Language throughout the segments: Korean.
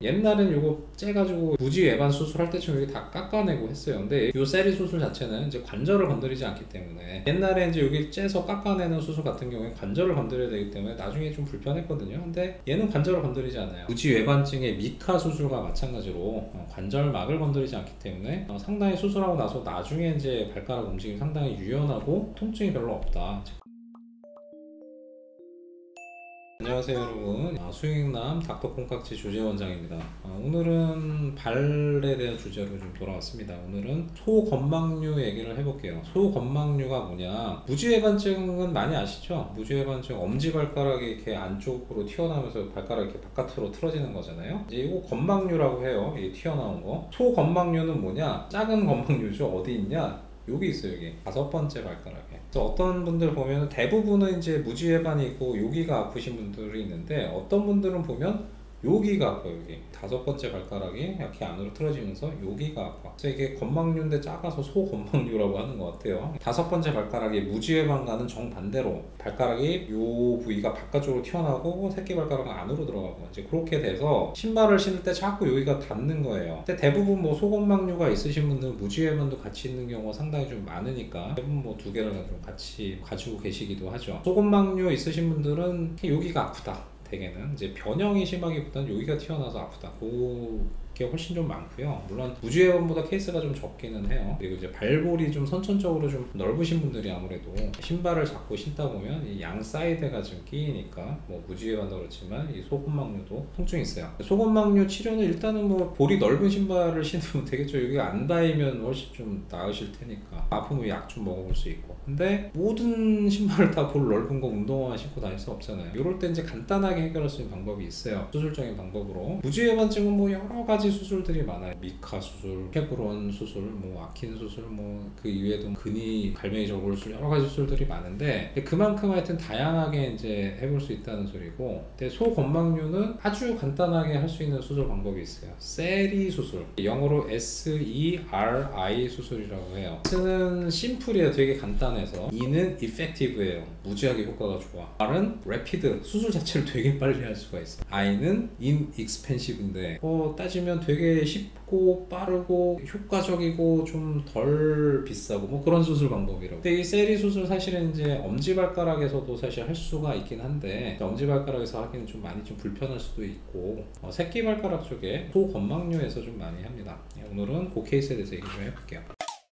옛날엔 이거 째가지고 무지 외반 수술할 때쯤 여기 다 깎아내고 했어요. 근데 이 세리 수술 자체는 이제 관절을 건드리지 않기 때문에, 옛날에 이제 여기 째서 깎아내는 수술 같은 경우에 관절을 건드려야 되기 때문에 나중에 좀 불편했거든요. 근데 얘는 관절을 건드리지 않아요. 무지 외반증의 미카 수술과 마찬가지로 관절막을 건드리지 않기 때문에 상당히 수술하고 나서 나중에 이제 발가락 움직임이 상당히 유연하고 통증이 별로 없다. 안녕하세요 여러분, 수익남 닥터 콩깍지 조재원장입니다. 오늘은 발에 대한 주제로 좀 돌아왔습니다. 오늘은 소건망류 얘기를 해볼게요. 소건망류가 뭐냐, 무지외반증은 많이 아시죠? 무지외반증 엄지발가락이 이렇게 안쪽으로 튀어나오면서 발가락이 이렇게 바깥으로 틀어지는 거잖아요. 이제 이거 건망류라고 해요. 이 튀어나온 거. 소건망류는 뭐냐, 작은 건망류죠. 어디 있냐, 여기 있어요. 여기 5번째 발가락에. 그래서 어떤 분들 보면 대부분은 이제 무지외반이 있고 여기가 아프신 분들이 있는데, 어떤 분들은 보면 여기가 아파요. 여기 5번째 발가락이 이렇게 안으로 틀어지면서 여기가 아파. 그래서 이게 건망류인데 작아서 소건망류라고 하는 것 같아요. 5번째 발가락이 무지외반과는 정반대로 발가락이 요 부위가 바깥쪽으로 튀어나오고 새끼발가락은 안으로 들어가고, 이제 그렇게 돼서 신발을 신을 때 자꾸 여기가 닿는 거예요. 근데 대부분 뭐 소건망류가 있으신 분들은 무지외반도 같이 있는 경우가 상당히 좀 많으니까 대부분 뭐 2개를 좀 같이 가지고 계시기도 하죠. 소건망류 있으신 분들은 여기가 아프다, 대개는 이제 변형이 심하기보다는 여기가 튀어나와서 아프다, 그게 훨씬 좀 많고요. 물론 무지외반보다 케이스가 좀 적기는 해요. 그리고 이제 발볼이 좀 선천적으로 좀 넓으신 분들이 아무래도 신발을 자꾸 신다 보면 이 양 사이드가 좀 끼이니까 뭐 무지외반도 그렇지만 이 소건망류도 통증이 있어요. 소건망류 치료는 일단은 뭐 볼이 넓은 신발을 신으면 되겠죠. 여기가 안 닿으면 훨씬 좀 나으실 테니까 아프면 약 좀 먹어볼 수 있고. 근데 모든 신발을 다 볼 넓은 거 운동화 신고 다닐 수 없잖아요. 이럴 때 이제 간단하게 해결할 수 있는 방법이 있어요. 수술적인 방법으로. 무지외반증은 뭐 여러 가지 수술들이 많아요. 미카 수술, 쉐브론 수술, 뭐 아킨 수술, 뭐 그 이외에도 근위, 갈매기 저골술, 여러 가지 수술들이 많은데 그만큼 하여튼 다양하게 이제 해볼 수 있다는 소리고. 근데 소건망류는 아주 간단하게 할 수 있는 수술 방법이 있어요. 세리 수술, 영어로 SERI 수술이라고 해요. S는 심플이에요. 되게 간단해서. E는 effective예요. 무지하게 효과가 좋아. R은 rapid, 수술 자체를 되게 빨리 할 수가 있어. I는 inexpensive인데 따지면 되게 쉽고 빠르고 효과적이고 좀 덜 비싸고 뭐 그런 수술 방법이라고. 근데 이 세리 수술 사실은 이제 엄지발가락에서도 사실 할 수가 있긴 한데, 엄지발가락에서 하기는 좀 많이 좀 불편할 수도 있고 새끼발가락 쪽에 소건망류에서 좀 많이 합니다. 오늘은 그 케이스에 대해서 얘기 좀 해볼게요.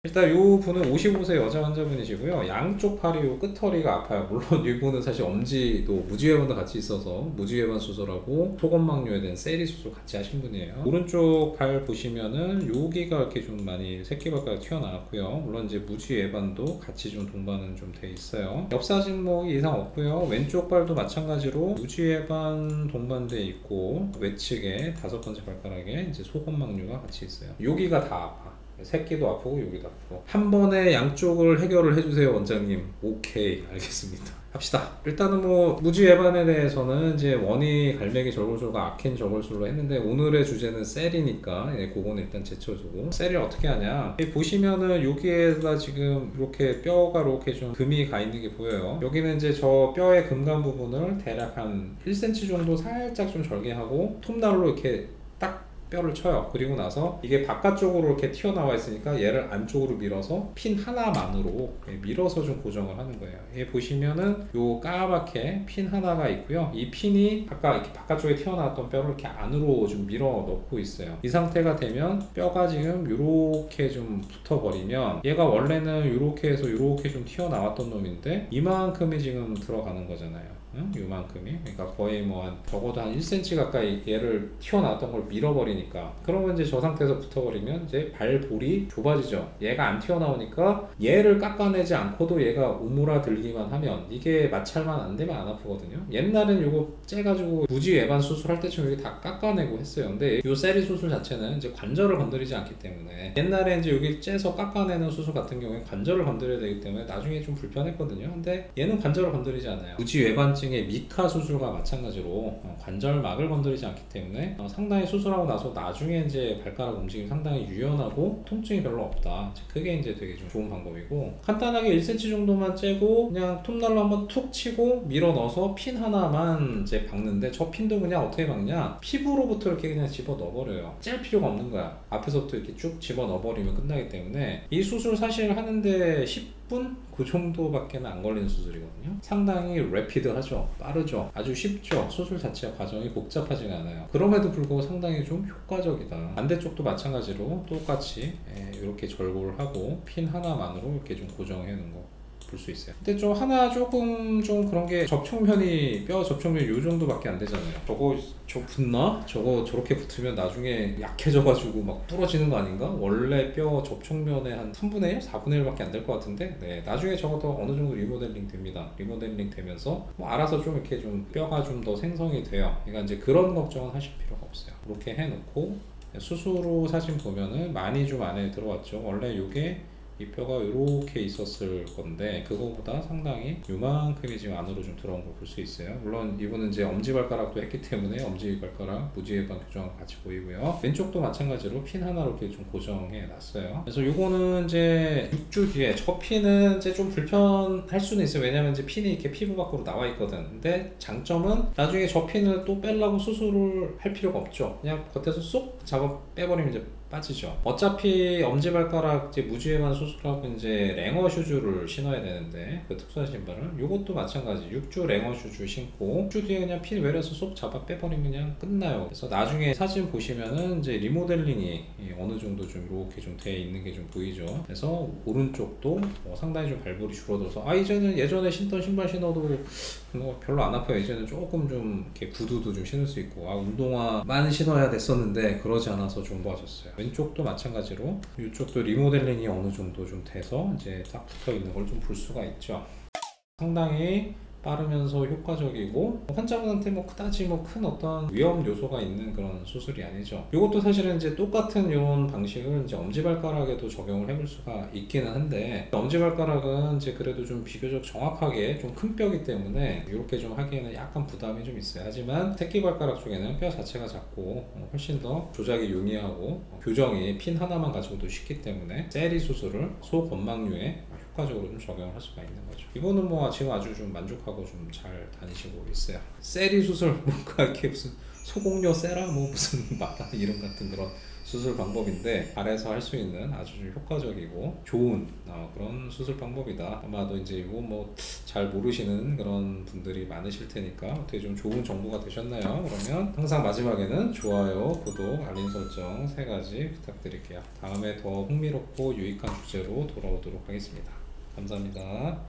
일단 이 분은 55세 여자 환자분이시고요. 양쪽 팔이 요 끝허리가 아파요. 물론 이 분은 사실 엄지도 무지외반도 같이 있어서 무지외반 수술하고 소건망류에 대한 세리 수술 같이 하신 분이에요. 오른쪽 팔 보시면은 여기가 이렇게 좀 많이 새끼발가락 튀어나왔고요. 물론 이제 무지외반도 같이 좀 동반은 좀 돼 있어요. 옆 사진 뭐 이상 없고요. 왼쪽 발도 마찬가지로 무지외반 동반돼 있고 외측에 5번째 발가락에 이제 소건망류가 같이 있어요. 여기가 다 아파. 새끼도 아프고 여기도 아프고. 한 번에 양쪽을 해결을 해주세요 원장님. 오케이, 알겠습니다. 합시다. 일단은 뭐 무지외반에 대해서는 이제 원이 갈매기 저골술과 아킨 저골술로 했는데, 오늘의 주제는 셀이니까 그거는 일단 제쳐주고. 셀을 어떻게 하냐, 보시면은 여기에다 지금 이렇게 뼈가 이렇게 좀 금이 가 있는 게 보여요. 여기는 이제 저 뼈의 금간 부분을 대략 한 1cm 정도 살짝 좀 절개하고 톱날로 이렇게 딱 뼈를 쳐요. 그리고 나서 이게 바깥쪽으로 이렇게 튀어나와 있으니까 얘를 안쪽으로 밀어서 핀 하나만으로 밀어서 좀 고정을 하는 거예요. 얘 보시면은 요 까맣게 핀 하나가 있고요. 이 핀이 아까 이렇게 바깥쪽에 튀어나왔던 뼈를 이렇게 안으로 좀 밀어 넣고 있어요. 이 상태가 되면 뼈가 지금 요렇게 좀 붙어버리면, 얘가 원래는 요렇게 해서 요렇게 좀 튀어나왔던 놈인데 이만큼이 지금 들어가는 거잖아요. 요만큼이. 그러니까 거의 뭐 한 적어도 한 1cm 가까이 얘를 튀어나왔던 걸 밀어버리니까, 그러면 이제 저 상태에서 붙어버리면 이제 발볼이 좁아지죠. 얘가 안 튀어나오니까 얘를 깎아내지 않고도 얘가 오므라들기만 하면 이게 마찰만 안 되면 안 아프거든요. 옛날엔 요거 째가지고 무지외반 수술할 때쯤 여기 다 깎아내고 했어요. 근데 요 세리 수술 자체는 이제 관절을 건드리지 않기 때문에, 옛날에 이제 여기 째서 깎아내는 수술 같은 경우에 관절을 건드려야 되기 때문에 나중에 좀 불편했거든요. 근데 얘는 관절을 건드리지 않아요. 무지외반증 나중에 미카 수술과 마찬가지로 관절막을 건드리지 않기 때문에 상당히 수술하고 나서 나중에 이제 발가락 움직임이 상당히 유연하고 통증이 별로 없다. 그게 이제 되게 좀 좋은 방법이고, 간단하게 1cm 정도만 째고 그냥 톱날로 한번 툭 치고 밀어 넣어서 핀 하나만 이제 박는데, 저 핀도 그냥 어떻게 박냐, 피부로부터 이렇게 그냥 집어 넣어버려요. 찔 필요가 없는 거야. 앞에서부터 이렇게 쭉 집어 넣어버리면 끝나기 때문에 이 수술 사실 하는데 10분? 그 정도밖에 안 걸리는 수술이거든요. 상당히 래피드하죠. 빠르죠. 아주 쉽죠. 수술 자체 과정이 복잡하지가 않아요. 그럼에도 불구하고 상당히 좀 효과적이다. 반대쪽도 마찬가지로 똑같이 이렇게 절골을 하고 핀 하나만으로 이렇게 좀 고정해 놓은 거 볼 수 있어요. 근데 좀 하나 조금 좀 그런 게, 접촉면이 뼈 접촉면 요 정도밖에 안 되잖아요. 저 붙나? 저거 저렇게 붙으면 나중에 약해져가지고 막 부러지는 거 아닌가? 원래 뼈 접촉면의 한 3분의 1? 4분의 1밖에 안 될 것 같은데, 네, 나중에 저것도 어느 정도 리모델링 됩니다. 리모델링 되면서 뭐 알아서 좀 이렇게 좀 뼈가 좀 더 생성이 돼요. 그러니까 이제 그런 걱정은 하실 필요가 없어요. 이렇게 해놓고 수술 후 사진 보면은 많이 좀 안에 들어왔죠. 원래 요게 이 뼈가 이렇게 있었을 건데 그거보다 상당히 요만큼이 지금 안으로 좀 들어온 걸 볼 수 있어요. 물론 이분은 이제 엄지발가락도 했기 때문에 엄지발가락 무지개반 교정을 같이 보이고요. 왼쪽도 마찬가지로 핀 하나로 이렇게 좀 고정해 놨어요. 그래서 요거는 이제 6주 뒤에, 저 핀은 이제 좀 불편할 수는 있어요. 왜냐면 이제 핀이 이렇게 피부 밖으로 나와 있거든. 근데 장점은 나중에 저 핀을 또 빼려고 수술을 할 필요가 없죠. 그냥 겉에서 쏙 잡아 빼버리면 이제 빠지죠. 어차피 엄지발가락 이제 무지개반 수술하고 이제 랭어 슈즈를 신어야 되는데, 그 특수한 신발을, 요것도 마찬가지 6주 랭어 슈즈 신고 6주 뒤에 그냥 핀 외려서 쏙 잡아 빼버리면 그냥 끝나요. 그래서 나중에 사진 보시면은 이제 리모델링이 어느 정도 좀 이렇게 좀 돼 있는 게 좀 보이죠. 그래서 오른쪽도 상당히 좀 발볼이 줄어들어서, 이제는 예전에 신던 신발 신어도 별로 안 아파요. 이제는 조금 좀 이렇게 구두도 좀 신을 수 있고, 운동화만 신어야 됐었는데 그러지 않아서 좀 좋아졌어요. 왼쪽도 마찬가지로 이쪽도 리모델링이 어느 정도 좀 돼서 이제 딱 붙어 있는 걸 좀 볼 수가 있죠. 상당히 빠르면서 효과적이고, 환자분한테 뭐 그다지 뭐 큰 어떤 위험 요소가 있는 그런 수술이 아니죠. 이것도 사실은 이제 똑같은 이런 방식을 이제 엄지발가락에도 적용을 해볼 수가 있기는 한데, 엄지발가락은 이제 그래도 좀 비교적 정확하게 좀 큰 뼈이기 때문에 이렇게 좀 하기에는 약간 부담이 좀 있어요. 하지만 새끼발가락 쪽에는 뼈 자체가 작고 훨씬 더 조작이 용이하고 교정이 핀 하나만 가지고도 쉽기 때문에 세리 수술을 소건막류에 효과적으로 좀 적용을 할 수가 있는 거죠. 이분은 뭐 지금 아주 좀 만족하고 좀 잘 다니시고 있어요. 세리 수술, 뭔가 이렇게 무슨 소공료 세라 뭐 무슨 마다 이름 같은 그런 수술 방법인데, 발에서 할 수 있는 아주 좀 효과적이고 좋은 그런 수술 방법이다. 아마도 이제 이거 뭐 잘 모르시는 그런 분들이 많으실 테니까 어떻게 좀 좋은 정보가 되셨나요? 그러면 항상 마지막에는 좋아요, 구독, 알림 설정 3가지 부탁드릴게요. 다음에 더 흥미롭고 유익한 주제로 돌아오도록 하겠습니다. 감사합니다.